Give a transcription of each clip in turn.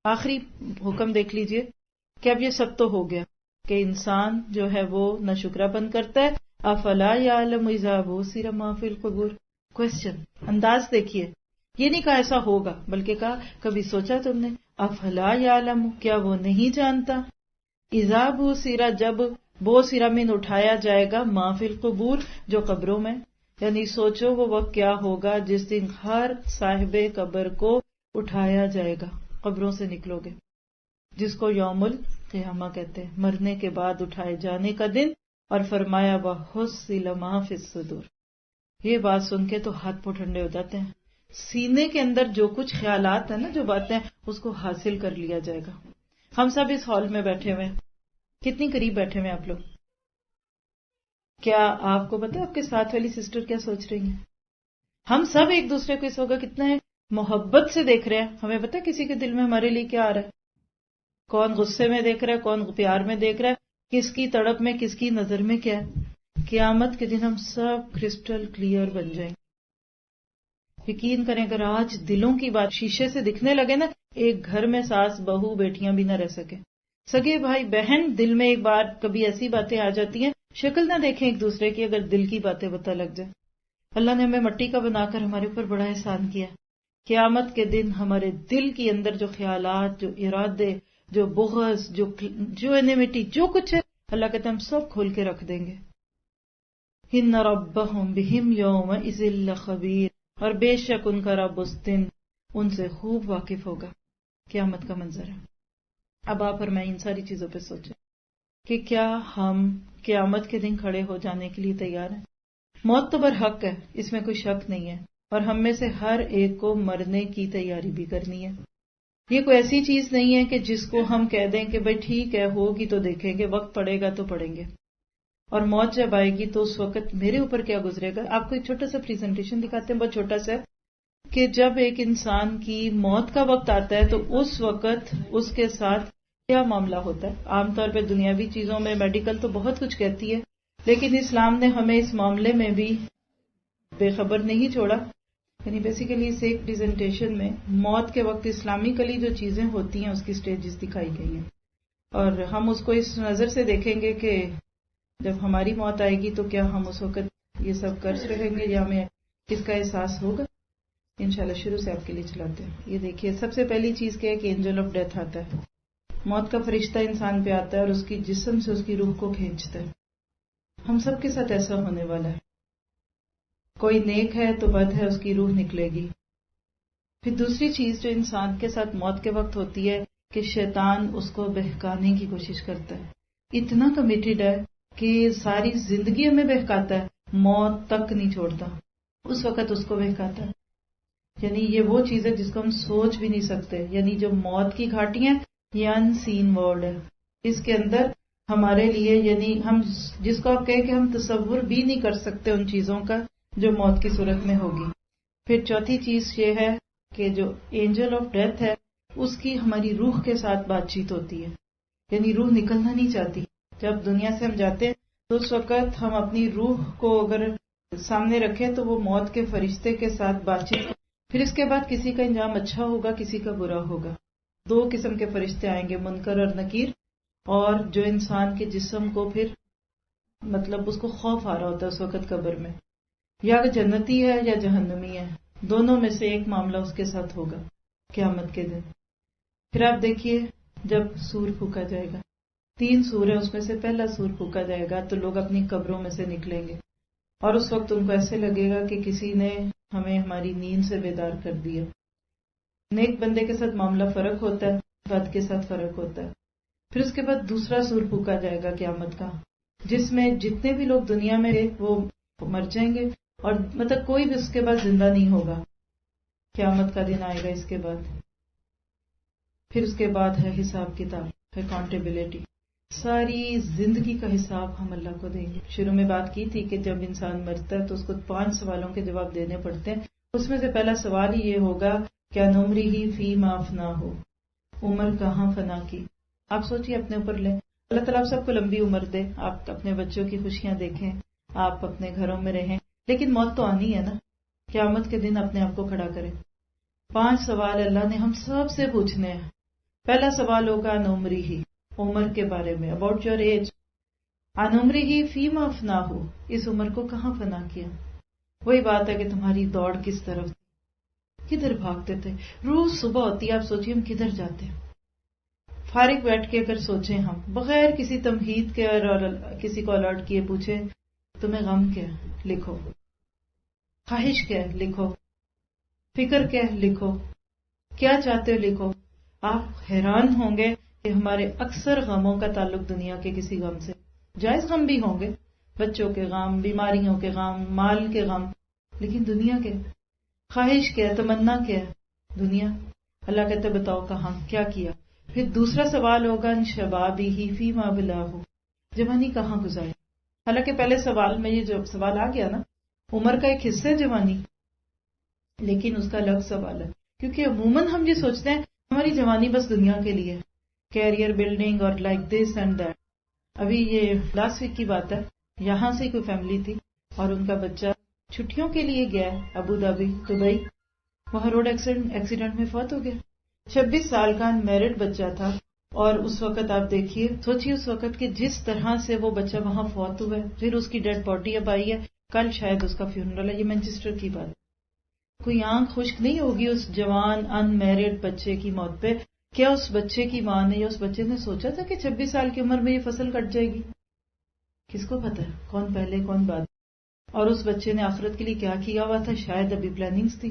آخری حکم دیکھ لیجئے کہ اب یہ سب تو ہو گیا کہ انسان جو ہے وہ نہ شکراپن کرتا ہے. افلا یعلم اذا بعثر ما فی القبور. کوشچن انداز دیکھیے، یہ نہیں کہا ایسا ہوگا، بلکہ کہا کبھی سوچا تم نے؟ افلا یعلم، کیا وہ نہیں جانتا؟ اذا بعثر، جب بعثر من اٹھایا جائے گا، ما فی القبور جو قبروں میں. یعنی سوچو وہ وقت کیا ہوگا جس دن ہر صاحب قبر کو اٹھایا جائے گا، قبروں سے نکلو گے، جس کو یوم القیامہ کہتے ہیں، مرنے کے بعد اٹھائے جانے کا دن. اور فرمایا وحصل ما فی الصدور. یہ بات سن کے تو ہاتھ پاؤں ٹھنڈے ہو جاتے ہیں. سینے کے اندر جو کچھ خیالات ہیں نا، جو باتیں، اس کو حاصل کر لیا جائے گا. ہم سب اس ہال میں بیٹھے ہوئے ہیں، کتنی قریب بیٹھے ہوئے آپ لوگ. کیا آپ کو پتا آپ کے ساتھ والی سسٹر کیا سوچ رہی ہیں؟ ہم سب ایک دوسرے کو اس ہوگا کتنا محبت سے دیکھ رہے ہیں. ہمیں پتا کسی کے دل میں ہمارے لیے کیا آ رہا ہے، کون غصے میں دیکھ رہا ہے، کون پیار میں دیکھ رہا ہے، کس کی تڑپ میں، کس کی نظر میں کیا ہے. قیامت کے دن ہم سب کرسٹل کلیئر بن جائیں گے. یقین کریں اگر آج دلوں کی بات شیشے سے دکھنے لگے نا، ایک گھر میں ساس بہو بیٹیاں بھی نہ رہ سکے، سگے بھائی بہن، دل میں ایک بار کبھی ایسی باتیں آ جاتی ہیں، شکل نہ دیکھیں ایک دوسرے کی، اگر دل کی باتیں پتہ لگ جائے. اللہ نے ہمیں مٹی کا بنا کر ہمارے اوپر بڑا احسان کیا. قیامت کے دن ہمارے دل کے اندر جو خیالات، جو ارادے، جو بغض، جو انیمیٹی، جو کچھ ہے، اللہ کہتے ہیں ہم سب کھول کے رکھ دیں گے. ان ربہم بہم یومئذ لخبیر، اور بے شک ان کا رب اس دن ان سے خوب واقف ہوگا. قیامت کا منظر ہے. اب آپ اور میں ان ساری چیزوں پہ سوچیں کہ کیا ہم قیامت کے دن کھڑے ہو جانے کے لیے تیار ہیں؟ موت تو برحق ہے، اس میں کوئی شک نہیں ہے، اور ہم میں سے ہر ایک کو مرنے کی تیاری بھی کرنی ہے. یہ کوئی ایسی چیز نہیں ہے کہ جس کو ہم کہہ دیں کہ بھئی ٹھیک ہے ہوگی تو دیکھیں گے، وقت پڑے گا تو پڑیں گے. اور موت جب آئے گی تو اس وقت میرے اوپر کیا گزرے گا. آپ کو ایک چھوٹا سا پریزنٹیشن دکھاتے ہیں، بہت چھوٹا سا، کہ جب ایک انسان کی موت کا وقت آتا ہے تو اس وقت اس کے ساتھ کیا معاملہ ہوتا ہے. عام طور پہ دنیاوی چیزوں میں میڈیکل تو بہت کچھ کہتی ہے، لیکن اسلام نے ہمیں اس معاملے میں بھی بے خبر نہیں چھوڑا. یعنی بیسیکلی اس ایک پریزنٹیشن میں موت کے وقت اسلامکلی جو چیزیں ہوتی ہیں اس کی سٹیجز دکھائی گئی ہیں، اور ہم اس کو اس نظر سے دیکھیں گے کہ جب ہماری موت آئے گی تو کیا ہم اس وقت یہ سب کر رہیں گے یا ہمیں اس کا احساس ہوگا. انشاءاللہ شروع سے آپ کے لیے چلاتے ہیں. یہ دیکھیے سب سے پہلی چیز کیا ہے کہ اینجل آف ڈیتھ آتا ہے. موت کا فرشتہ انسان پہ آتا ہے اور اس کی جسم سے اس کی روح کو کھینچتا ہے. ہم سب کے ساتھ ایسا ہونے والا ہے. کوئی نیک ہے تو بد ہے، اس کی روح نکلے گی. پھر دوسری چیز جو انسان کے ساتھ موت کے وقت ہوتی ہے کہ شیطان اس کو بہکانے کی کوشش کرتا ہے. اتنا کمیٹڈ ہے کہ ساری زندگی ہمیں بہکاتا ہے، موت تک نہیں چھوڑتا، اس وقت اس کو بہکاتا ہے. یعنی یہ وہ چیز ہے جس کو ہم سوچ بھی نہیں سکتے. یعنی جو موت کی گھاٹیاں، یہ ان سین ورلڈ ہے. اس کے اندر ہمارے لیے، یعنی ہم جس کو آپ کہیں کہ ہم تصور بھی نہیں کر سکتے ان چیزوں کا جو موت کی صورت میں ہوگی. پھر چوتھی چیز یہ ہے کہ جو اینجل آف ڈیتھ ہے اس کی ہماری روح کے ساتھ بات چیت ہوتی ہے. یعنی روح نکلنا نہیں چاہتی. جب دنیا سے ہم جاتے ہیں تو اس وقت ہم اپنی روح کو اگر سامنے رکھیں تو وہ موت کے فرشتے کے ساتھ بات چیت. پھر اس کے بعد کسی کا انجام اچھا ہوگا، کسی کا برا ہوگا. دو قسم کے فرشتے آئیں گے، منکر اور نکیر. اور جو انسان کے جسم کو پھر مطلب اس کو خوف آ رہا ہوتا ہے اس وقت قبر میں، یا جنتی ہے یا جہنمی ہے، دونوں میں سے ایک معاملہ اس کے ساتھ ہوگا قیامت کے دن. پھر آپ دیکھیے جب سور پھونکا جائے گا، 3 سور ہیں، اس میں سے پہلا سور پھونکا جائے گا تو لوگ اپنی قبروں میں سے نکلیں گے، اور اس وقت ان کو ایسے لگے گا کہ کسی نے ہمیں ہماری نیند سے بیدار کر دیا. نیک بندے کے ساتھ معاملہ فرق ہوتا ہے، بد کے ساتھ فرق ہوتا ہے. پھر اس کے بعد دوسرا سور پھونکا جائے گا قیامت کا، جس میں جتنے بھی لوگ دنیا میں رہے وہ مر جائیں گے، اور مطلب کوئی بھی اس کے بعد زندہ نہیں ہوگا. قیامت کا دن آئے گا اس کے بعد. پھر اس کے بعد ہے حساب کتاب، اکاؤنٹیبلٹی. ساری زندگی کا حساب ہم اللہ کو دیں گے. شروع میں بات کی تھی کہ جب انسان مرتا ہے تو اس کو 5 سوالوں کے جواب دینے پڑتے ہیں. اس میں سے پہلا سوال ہی یہ ہوگا کیا نمری ہی فی ما افنا ہو، عمر کہاں فنا کی. آپ سوچیے اپنے اوپر لیں. اللہ تعالیٰ آپ سب کو لمبی عمر دے، آپ اپنے بچوں کی خوشیاں دیکھیں، آپ اپنے گھروں میں رہیں، لیکن موت تو آنی ہے نا. قیامت کے دن اپنے آپ کو کھڑا کریں. 5 سوال اللہ نے ہم سب سے پوچھنے ہیں. پہلا سوال ہوگا عن عمرہ، عمر کے بارے میں، اباؤٹ یور ایج. عن عمرہ فیما افناہ، اس عمر کو کہاں فنا کیا. وہی بات ہے کہ تمہاری دوڑ کس طرف تھی، کدھر بھاگتے تھے. روز صبح ہوتی ہے، آپ سوچیے ہم کدھر جاتے ہیں. فارغ بیٹھ کے اگر سوچیں ہم، بغیر کسی تمہید کے اور کسی کو الرٹ کیے پوچھیں تمہیں غم کیا ہے لکھو، خواہش کیا ہے لکھو، فکر کیا ہے لکھو، کیا چاہتے ہو لکھو. آپ حیران ہوں گے کہ ہمارے اکثر غموں کا تعلق دنیا کے کسی غم سے. جائز غم بھی ہوں گے، بچوں کے غم، بیماریوں کے غم، مال کے غم، لیکن دنیا کے. خواہش کیا ہے، تمنا کیا ہے دنیا. اللہ کہتے بتاؤ کہاں کیا کیا. پھر دوسرا سوال ہوگا ان شبابہ فیما ابلاہ، جوانی کہاں گزاری. حالانکہ پہلے سوال میں یہ جو سوال آ گیا نا، عمر کا ایک حصہ جوانی، لیکن اس کا الگ سوال ہے. کیونکہ عموماً ہم یہ سوچتے ہیں ہماری جوانی بس دنیا کے لیے، کیریئر بلڈنگ اور لائک دس اینڈ دیٹ. ابھی یہ لاسٹ ویک کی بات ہے، یہاں سے کوئی فیملی تھی اور ان کا بچہ چھٹیوں کے لیے گیا ابو دھابی دبئی، وہاں روڈ ایکسیڈنٹ میں فوت ہو گیا. 26 سال کا میرڈ بچہ تھا. اور اس وقت آپ دیکھیے، سوچیے اس وقت کہ جس طرح سے وہ بچہ وہاں فوت ہوا ہے، پھر اس کی ڈیڈ باڈی اب آئی ہے، کل شاید اس کا فیونرل ہے. یہ مانچسٹر کی بات. کوئی آنکھ خشک نہیں ہوگی اس جوان ان میرڈ بچے کی موت پہ. کیا اس بچے کی ماں نے یا اس بچے نے سوچا تھا کہ 26 سال کی عمر میں یہ فصل کٹ جائے گی؟ کس کو پتا ہے کون پہلے کون بعد. اور اس بچے نے آخرت کے لیے کیا کیا ہوا تھا، شاید ابھی پلاننگز تھی.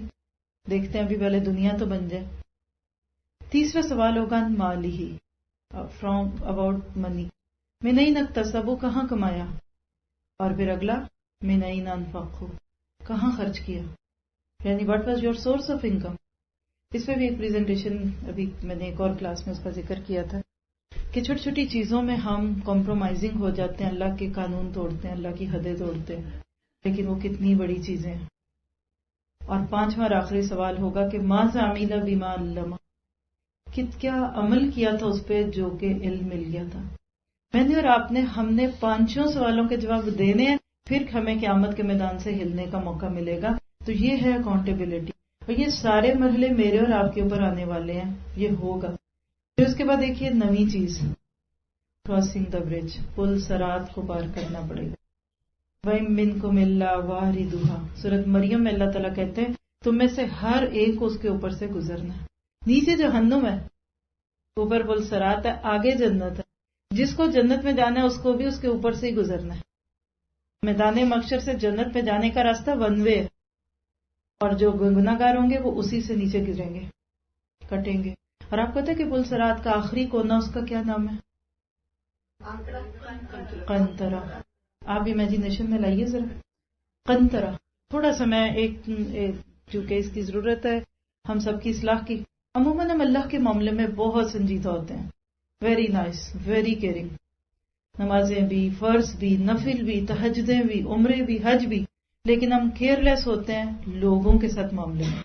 دیکھتے ہیں ابھی پہلے دنیا تو بن جائے. تیسرا سوال ہوگا مالی، فرام اباؤٹ منی. من این اکتسب، کہاں کمایا. اور پھر اگلا من این انفق، کہاں خرچ کیا، یعنی what was your source of income. اس پہ بھی ایک پریزنٹیشن ابھی میں نے ایک اور کلاس میں اس کا ذکر کیا تھا کہ چھوٹی چھوٹی چیزوں میں ہم کمپرومائزنگ ہو جاتے ہیں، اللہ کے قانون توڑتے ہیں، اللہ کی حدیں توڑتے ہیں، لیکن وہ کتنی بڑی چیزیں ہیں. اور پانچواں اور آخری سوال ہوگا کہ ماذا عمل بما علم، کیا عمل کیا تھا اس پہ جو کہ علم مل گیا تھا. میں نے اور آپ نے، ہم نے پانچوں سوالوں کے جواب دینے ہیں، پھر ہمیں قیامت کے میدان سے ہلنے کا موقع ملے گا. تو یہ ہے اکاؤنٹیبلٹی. اور یہ سارے مرحلے میرے اور آپ کے اوپر آنے والے ہیں، یہ ہوگا. پھر اس کے بعد دیکھیے نئی چیز، کراسنگ دا برج، پل صراط کو پار کرنا پڑے گا. وَإِن مِّنكُمْ إِلَّا وَارِدُهَا، سورۃ مریم میں اللہ تعالیٰ کہتے ہیں تم میں سے ہر ایک کو اس کے اوپر سے گزرنا ہے. نیچے جہنم ہے، اوپر پل صراط ہے، آگے جنت ہے. جس کو جنت میں جانا ہے اس کو بھی اس کے اوپر سے ہی گزرنا ہے. میدان محشر سے جنت میں جانے کا راستہ ون وے ہے، اور جو گناہگار ہوں گے وہ اسی سے نیچے گریں گے، کٹیں گے. اور آپ پتہ ہے کہ پل صراط کا آخری کونا اس کا کیا نام ہے؟ قنطرہ. آپ امیجنیشن میں لائیے ذرا قنطرہ. تھوڑا سا میں چونکہ اس کی ضرورت ہے ہم سب کی اصلاح کی. عموماً ہم اللہ کے معاملے میں بہت سنجیدہ ہوتے ہیں، ویری نائس، ویری کیئرنگ. نمازیں بھی، فرض بھی، نفل بھی، تہجدیں بھی، عمرے بھی، حج بھی، لیکن ہم کیئر لیس ہوتے ہیں لوگوں کے ساتھ معاملے میں.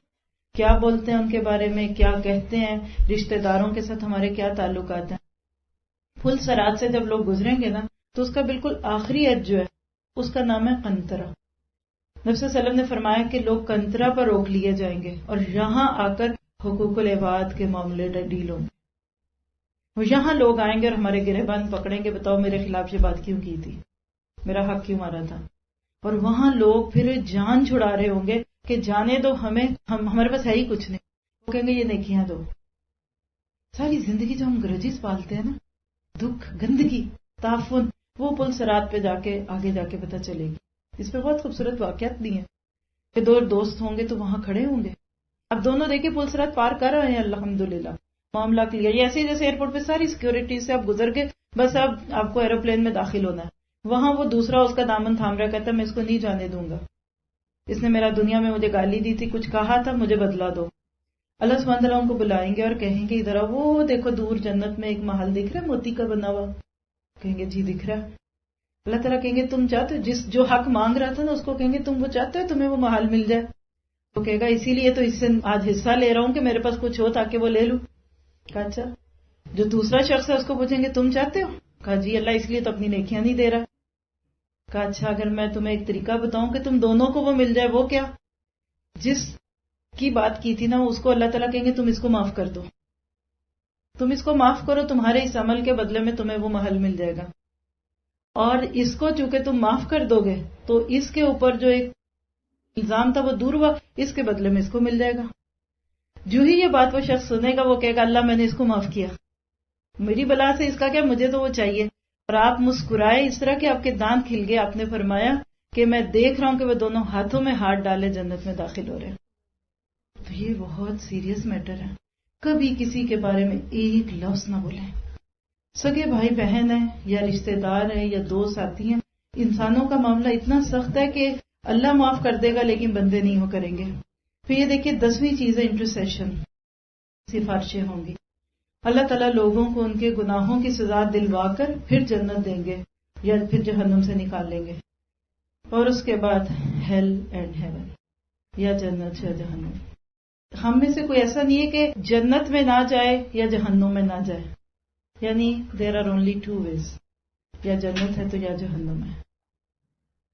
کیا بولتے ہیں ان کے بارے میں، کیا کہتے ہیں، رشتہ داروں کے ساتھ ہمارے کیا تعلقات ہیں. پل صراط سے جب لوگ گزریں گے نا تو اس کا بالکل آخری ایج جو ہے اس کا نام ہے قنطرہ. نبی صلی اللہ علیہ وسلم نے فرمایا کہ لوگ قنطرہ پر روک لیے جائیں گے اور یہاں آ کر حقوق العباد کے معاملے ڈیل ہوں گے. وہ یہاں لوگ آئیں گے اور ہمارے گریبان پکڑیں گے، بتاؤ میرے خلاف یہ بات کیوں کی تھی، میرا حق کیوں مارا تھا. اور وہاں لوگ پھر جان چھڑا رہے ہوں گے کہ جانے دو ہمیں، ہمارے پاس ہے ہی کچھ نہیں. وہ کہیں گے یہ نیکیاں دو. ساری زندگی جو ہم گرجز پالتے ہیں نا، دکھ، گندگی، تعفن، وہ پل صراط پہ جا کے آگے جا کے پتہ چلے گی. اس پہ بہت خوبصورت واقعات بھی ہیں کہ دو دوست ہوں گے تو وہاں کھڑے ہوں گے. اب دونوں دیکھیں پل صراط پار کر رہے ہیں، الحمدللہ معاملہ کلیئر. یہ ایسے جیسے ایئرپورٹ پہ ساری سیکورٹی سے آپ گزر کے بس اب آپ کو ایروپلین میں داخل ہونا ہے. وہاں وہ دوسرا اس کا دامن تھام رہا، کہتا میں اس کو نہیں جانے دوں گا، اس نے میرا دنیا میں مجھے گالی دی تھی، کچھ کہا تھا، مجھے بدلا دو. اللہ سبحانہ تعالیٰ ان کو بلائیں گے اور کہیں گے ادھر وہ دیکھو دور جنت میں ایک محل دکھ رہا ہے موتی کا بنا ہوا. کہیں گے جی دکھ رہا ہے. اللہ تعالیٰ کہیں گے تم چاہتے ہو، جو حق مانگ رہا تھا نا اس کو کہیں گے تم وہ چاہتے ہو تمہیں وہ محل مل جائے. تو کہے گا اسی لیے تو اس سے آج حصہ لے رہا ہوں کہ میرے پاس کچھ ہو تاکہ وہ لے لوں. کہا اچھا. جو دوسرا شخص ہے اس کو پوچھیں گے تم چاہتے ہو، کہا جی اللہ اس لیے تو اپنی نیکیاں نہیں دے رہا. کہا اچھا اگر میں تمہیں ایک طریقہ بتاؤں کہ تم دونوں کو وہ مل جائے، وہ کیا؟ جس کی بات کی تھی نا اس کو اللہ تعالیٰ کہیں گے تم اس کو معاف کر دو، تم اس کو معاف کرو، تمہارے اس عمل کے بدلے میں تمہیں وہ محل مل جائے گا، اور اس کو چونکہ تم معاف کر دو گے تو اس کے اوپر جو ایک الزام تھا وہ دور ہوا، اس کے بدلے میں اس کو مل جائے گا۔ جو ہی یہ بات وہ شخص سنے گا وہ کہے گا اللہ میں نے اس کو معاف کیا، میری بلا سے اس کا کیا، مجھے تو وہ چاہیے۔ اور آپ مسکرائے اس طرح کہ آپ کے دانت کھل گئے، آپ نے فرمایا کہ میں دیکھ رہا ہوں کہ وہ دونوں ہاتھوں میں ہاتھ ڈالے جنت میں داخل ہو رہے ہیں۔ تو یہ بہت سیریس میٹر ہے، کبھی کسی کے بارے میں ایک لفظ نہ بولیں، سگے بھائی بہن ہیں یا رشتہ دار ہیں یا دوست ساتھی ہیں، انسانوں کا معاملہ اتنا سخت ہے کہ اللہ معاف کر دے گا لیکن بندے نہیں ہو کریں گے۔ پھر یہ دیکھیے 10ویں چیز ہے انٹرسیشن، سفارشیں ہوں گی، اللہ تعالیٰ لوگوں کو ان کے گناہوں کی سزا دلوا کر پھر جنت دیں گے یا پھر جہنم سے نکال لیں گے، اور اس کے بعد ہیل اینڈ ہیون، یا جنت یا جہنم۔ ہم میں سے کوئی ایسا نہیں ہے کہ جنت میں نہ جائے یا جہنم میں نہ جائے، یعنی دیر آر اونلی 2 ways، یا جنت ہے تو یا جہنم ہے،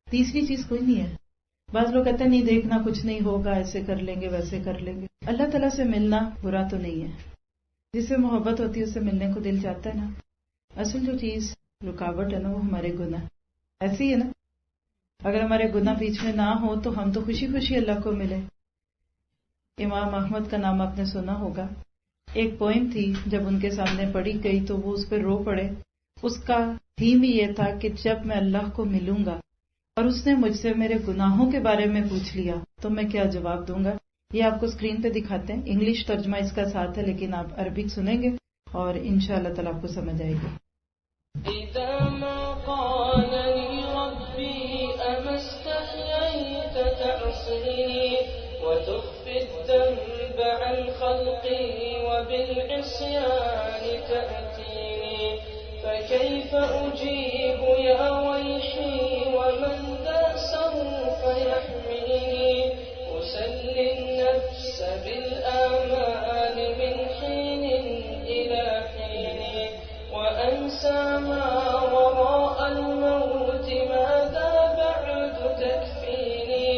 تیسری چیز کوئی نہیں ہے۔ بعض لوگ کہتے ہیں نہیں دیکھنا کچھ نہیں ہوگا، ایسے کر لیں گے ویسے کر لیں گے۔ اللہ تعالیٰ سے ملنا برا تو نہیں ہے، جس سے محبت ہوتی ہے اس سے ملنے کو دل چاہتا ہے نا۔ اصل جو چیز رکاوٹ ہے نا وہ ہمارے گناہ، ایسی ہے نا، اگر ہمارے گناہ بیچ میں نہ ہو تو ہم تو خوشی خوشی اللہ کو ملے۔ امام احمد کا نام آپ نے سنا ہوگا، ایک پوئم تھی جب ان کے سامنے پڑھی گئی تو وہ اس پہ رو پڑے۔ اس کا تھیم ہی یہ تھا کہ جب میں اللہ کو ملوں گا اور اس نے مجھ سے میرے گناہوں کے بارے میں پوچھ لیا تو میں کیا جواب دوں گا۔ یہ آپ کو اسکرین پہ دکھاتے ہیں، انگلش ترجمہ اس کا ساتھ ہے لیکن آپ عربک سنیں گے اور انشاءاللہ تعالیٰ آپ کو سمجھ آئے گی۔ وتخفي الذنب عن خلقي وبالعصيان تأتيني فكيف أجيب يا ويحي ومن ذا سوف يحميني أسلي النفس بالآمال من حين إلى حين وأنسى ما وراء الموت ماذا بعد تكفيني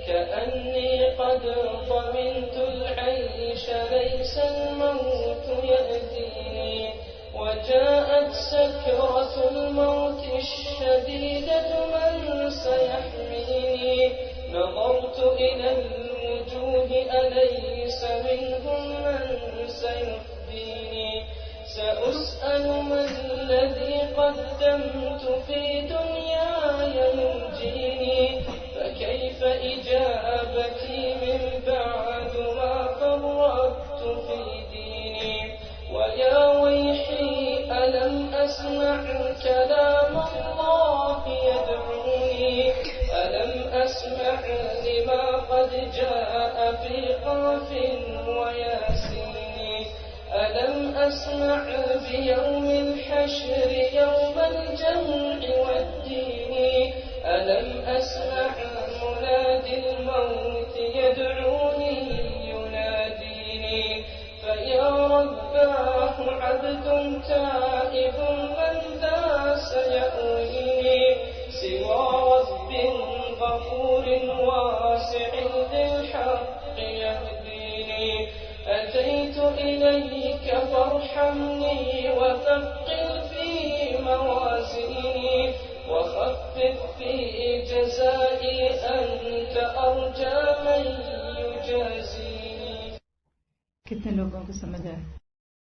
كأني قد ضمنت العيش ليس الموت يأتيني وجاءت سكرة الموت الشديدة من سيحميني نظرت إلى الوجوه أليس منهم من سيفديني سأسأل ما الذي قدمت في دنياي ينجيني فكيف إجابتي من بعد ما فرطت في ديني ويا ويحي ألم أسمع كلام الله يدعوني ألم أسمع لما قد جاء في قاف وياسين ألم أسمع بيوم الحشر يوم الجمع والدين ألم أسمع منادي الموت يدعوني يناديني فيا رباه عبد تائب من ذا سيأويني سوى رب غفور واسع للحق يهديني أتيت إليك فارحمني وثقل في موازيني وخفف في جزائي أنت أرجى من يجازيني۔ کتنے لوگوں کو سمجھ آئے؟